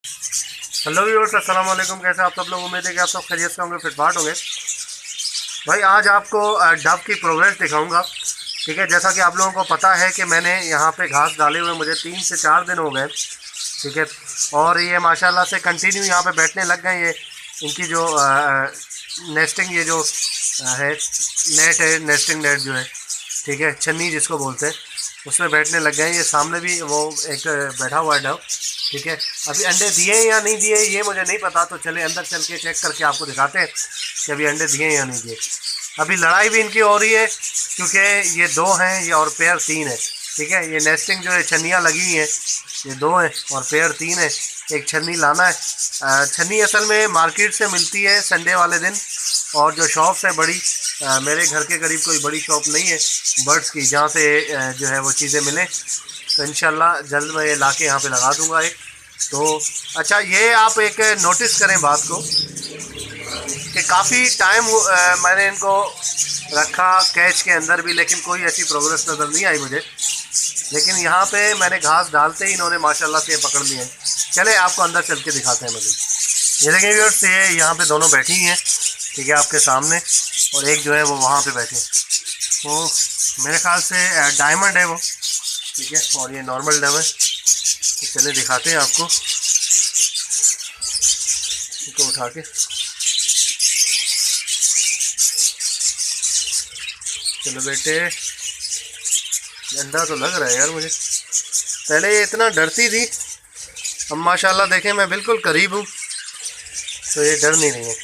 Hello viewers, अस्सलाम वालेकुम। कैसे आप सब लोग? उम्मीद है कि आप सब खैरियत से होंगे, फिटफाट होंगे। भाई आज आपको डव की प्रोग्रेस दिखाऊंगा। ठीक है, जैसा कि आप लोगों को पता है कि मैंने यहाँ पे घास डाले हुए मुझे 3 से 4 दिन हो गए। ठीक है, और ये माशाल्लाह से कंटिन्यू यहाँ पे बैठने लग गए। ये इनकी जो नेस्टिंग, ये जो है नेट है, नेस्टिंग नेट जो है, ठीक है, छन्नी जिसको बोलते हैं, उसमें बैठने लग गए। ये सामने भी वो एक बैठा हुआ है डव। ठीक है, अभी अंडे दिए या नहीं दिए ये मुझे नहीं पता, तो चले अंदर चल के चेक करके आपको दिखाते हैं कि अभी अंडे दिए या नहीं दिए। अभी लड़ाई भी इनकी हो रही है क्योंकि ये 2 हैं ये और पेयर 3 है। ठीक है, ये नेस्टिंग जो है छन्नियाँ लगी हुई हैं, ये 2 हैं और पेयर 3 है। एक छन्नी लाना है। छन्नी असल में मार्केट से मिलती है संडे वाले दिन, और जो शॉप्स है बड़ी, मेरे घर के करीब कोई बड़ी शॉप नहीं है बर्ड्स की जहाँ से जो है वो चीज़ें मिलें। तो इंशाल्लाह जल्द मैं ये ला के यहाँ पर लगा दूँगा एक। तो अच्छा, ये आप एक नोटिस करें बात को कि काफ़ी टाइम मैंने इनको रखा कैच के अंदर भी, लेकिन कोई ऐसी प्रोग्रेस नज़र नहीं आई मुझे। लेकिन यहाँ पे मैंने घास डालते ही इन्होंने माशाल्लाह से पकड़ लिए हैं। चले आपको अंदर चल के दिखाते हैं मज़ीद। ये देखें व्यूअर्स, ये यहाँ पे दोनों बैठी हैं, ठीक है, आपके सामने, और एक जो है वो वहाँ पे बैठे। वो मेरे ख्याल से डायमंड है वो, ठीक है, और ये नॉर्मल डव है। तो चले दिखाते हैं आपको, इनको उठा के। चलो बेटे, अंडा तो लग रहा है यार मुझे। पहले ये इतना डरती थी, अब माशाल्लाह देखें मैं बिल्कुल करीब हूँ तो ये डर नहीं रही है।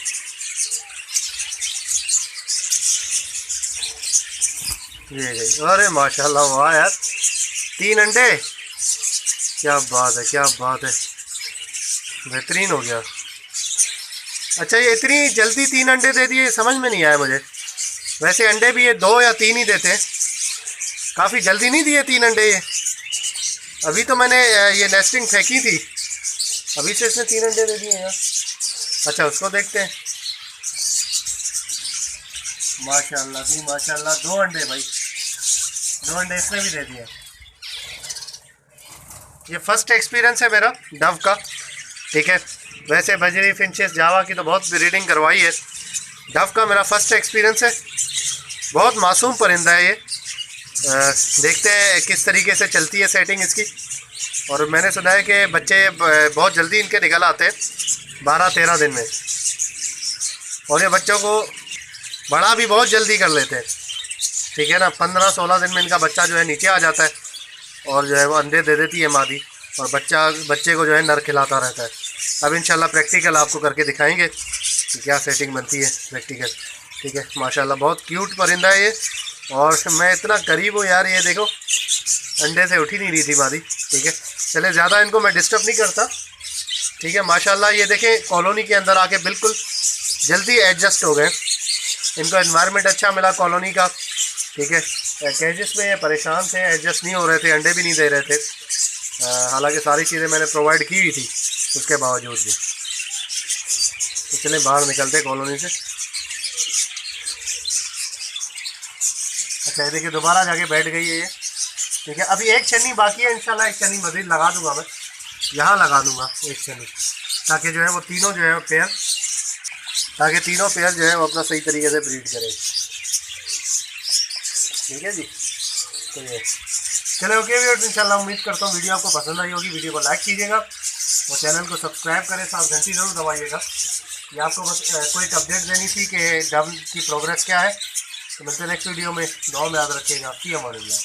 ये गई, अरे माशाल्लाह, वाह यार, 3 अंडे, क्या बात है, क्या बात है, बेहतरीन हो गया। अच्छा, ये इतनी जल्दी 3 अंडे दे दिए, समझ में नहीं आया मुझे। वैसे अंडे भी ये 2 या 3 ही देते हैं, काफ़ी जल्दी नहीं दिए 3 अंडे ये। अभी तो मैंने ये नेस्टिंग फेंकी थी, अभी से इसने 3 अंडे दे दिए यार। अच्छा, उसको देखते हैं। माशाल्लाह जी माशाल्लाह, 2 अंडे भाई, 2 अंडे इसने भी दे दिए। ये फर्स्ट एक्सपीरियंस है मेरा डव का। ठीक है, वैसे बजरी, फिंचेस, जावा की तो बहुत ब्रीडिंग करवाई है, डव का मेरा फर्स्ट एक्सपीरियंस है। बहुत मासूम परिंदा है ये। देखते हैं किस तरीके से चलती है सेटिंग इसकी। और मैंने सुना है कि बच्चे बहुत जल्दी इनके निकल आते हैं, 12-13 दिन में, और ये बच्चों को बड़ा भी बहुत जल्दी कर लेते हैं। ठीक है ना, 15-16 दिन में इनका बच्चा जो है नीचे आ जाता है, और जो है वो अंडे दे देती है मादी, और बच्चे को जो है नर खिलाता रहता है। अब इंशाल्लाह प्रैक्टिकल आपको करके दिखाएंगे कि क्या सेटिंग बनती है प्रैक्टिकल। ठीक है, माशाल्लाह बहुत क्यूट परिंदा है ये, और मैं इतना करीब हूँ यार, ये देखो अंडे से उठ ही नहीं रही थी मादी। ठीक है, चले ज़्यादा इनको मैं डिस्टर्ब नहीं करता। ठीक है, माशाल्लाह ये देखें कॉलोनी के अंदर आके बिल्कुल जल्दी एडजस्ट हो गए, इनको एनवायरनमेंट अच्छा मिला कॉलोनी का। ठीक है, केजेस में ये परेशान थे, एडजस्ट नहीं हो रहे थे, अंडे भी नहीं दे रहे थे, हालांकि सारी चीज़ें मैंने प्रोवाइड की हुई थी उसके बावजूद भी। तो चले बाहर निकलते कॉलोनी से। अच्छा, ये देखिए दोबारा जाके बैठ गई है ये। ठीक है, अभी एक छन्नी बाकी है, इंशाल्लाह एक छन्नी मज़ीद लगा दूंगा मैं, यहाँ लगा दूंगा एक छन्नी, ताकि जो है वो तीनों जो है पेयर, ताकि तीनों पेयर जो है वो अपना सही तरीके से ब्रीड करें। ठीक है जी, तो ये चलो ओके व्यूअर्स, इंशाल्लाह उम्मीद करता हूँ वीडियो आपको पसंद आई होगी। वीडियो को लाइक कीजिएगा और चैनल को सब्सक्राइब करें, साथ घंटी ज़रूर दबाइएगा। ये आपको बस कोई एक अपडेट देनी थी कि डव की प्रोग्रेस क्या है। तो मिलते हैं नेक्स्ट वीडियो में, दुआ में याद रखिएगा। फी अमान अल्लाह।